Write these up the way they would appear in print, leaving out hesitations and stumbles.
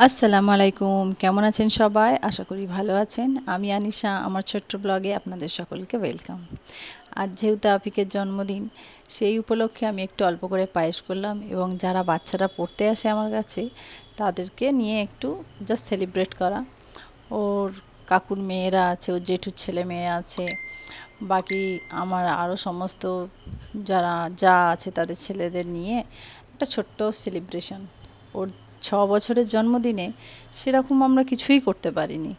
আসসালামু আলাইকুম, কেমন আছেন সবাই? আশা করি ভালো আছেন। আমি আনিশা, আমার ছোট্ট ব্লগে আপনাদের সকলকে ওয়েলকাম। আজ যেহেতু আফিকের জন্মদিন, সেই উপলক্ষে আমি একটু অল্প করে পায়েস করলাম এবং যারা বাচ্চারা পড়তে আসে আমার কাছে তাদেরকে নিয়ে একটু জাস্ট সেলিব্রেট করা। ওর কাকুর মেয়েরা আছে, ওর জেঠুর ছেলে মেয়ে আছে, বাকি আমার আরও সমস্ত যারা যা আছে তাদের ছেলেদের নিয়ে একটা ছোট্ট সেলিব্রেশন। ওর 6 বছরের জন্মদিনে সেরকম আমরা কিছুই করতে পারিনি।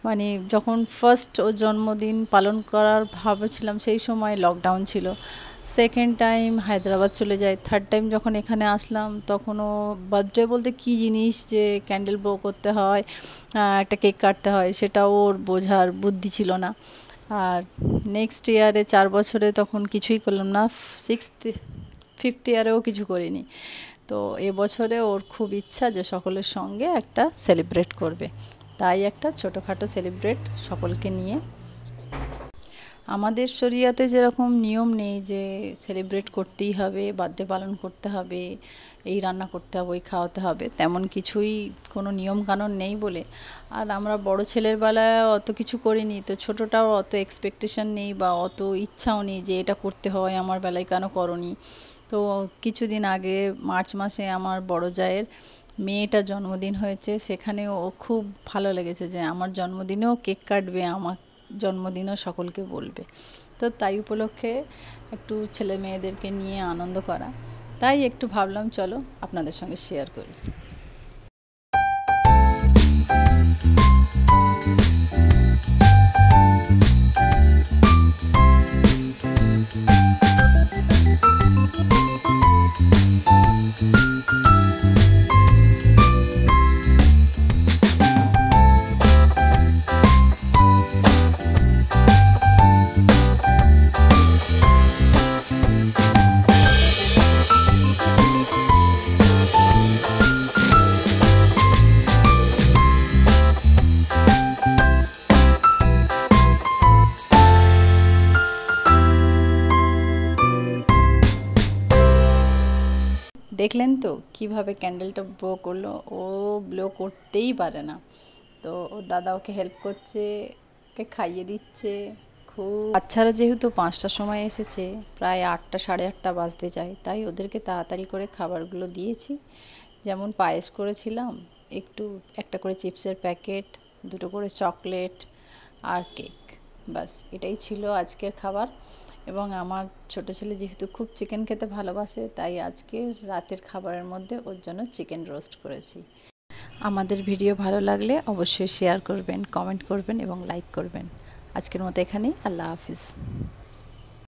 মানে যখন ফার্স্ট ওর জন্মদিন পালন করার ভাবছিলাম সেই সময় লকডাউন ছিল। সেকেন্ড টাইম হায়দ্রাবাদ চলে যায়। থার্ড টাইম যখন এখানে আসলাম তখনও বার্থডে বলতে কী জিনিস, যে ক্যান্ডেল ব্লো করতে হয়, একটা কেক কাটতে হয়, সেটা ওর বোঝার বুদ্ধি ছিল না। আর নেক্সট ইয়ারে 4 বছরে তখন কিছুই করলাম না, ফিফথ ইয়ারেও কিছু করিনি। তো এবছরে ওর খুব ইচ্ছা যে সকলের সঙ্গে একটা সেলিব্রেট করবে, তাই একটা ছোটোখাটো সেলিব্রেট সকলকে নিয়ে। আমাদের শরিয়াতে যেরকম নিয়ম নেই যে সেলিব্রেট করতেই হবে, বার্থডে পালন করতে হবে, এই রান্না করতে হবে, ওই খাওয়াতে হবে, তেমন কিছুই কোনো নিয়মকানুন নেই বলে আর আমরা বড় ছেলের বেলায় অত কিছু করিনি। তো ছোটোটাও অত এক্সপেকটেশন নেই বা অত ইচ্ছাও নেই যে এটা করতে হয়, আমার বেলায় কেন করনি। তো কিছুদিন আগে মার্চ মাসে আমার বড় জায়ের মেয়েটার জন্মদিন হয়েছে, সেখানে ও খুব ভালো লেগেছে যে আমার জন্মদিনেও কেক কাটবে, আমার জন্মদিনও সকলকে বলবে। তো তাই উপলক্ষে একটু ছেলে মেয়েদেরকে নিয়ে আনন্দ করা, তাই একটু ভাবলাম চলো আপনাদের সঙ্গে শেয়ার করি। দেখলেন তো কিভাবে ক্যান্ডেলটা ব্লো করলো, ও ব্লো করতেই পারে না। তো ওর দাদা ওকে হেল্প করছে, ওকে খাইয়ে দিচ্ছে। খুব বাচ্চারা যেহেতু 5টার সময় এসেছে, প্রায় 8টা সাড়ে 8টা বাজতে যায়, তাই ওদেরকে তাড়াতাড়ি করে খাবারগুলো দিয়েছি। যেমন পায়েস করেছিলাম, একটা করে চিপসের প্যাকেট, 2টো করে চকলেট আর কেক, বাস এটাই ছিল আজকের খাবার। এবং আমার ছোট ছেলে যেহেতু খুব চিকেন খেতে ভালোবাসে, তাই আজকে রাতের খাবারের মধ্যে ওর জন্য চিকেন রোস্ট করেছি। আমাদের ভিডিও ভালো লাগলে অবশ্যই শেয়ার করবেন, কমেন্ট করবেন এবং লাইক করবেন। আজকের মতো এখানেই, আল্লাহ হাফিজ।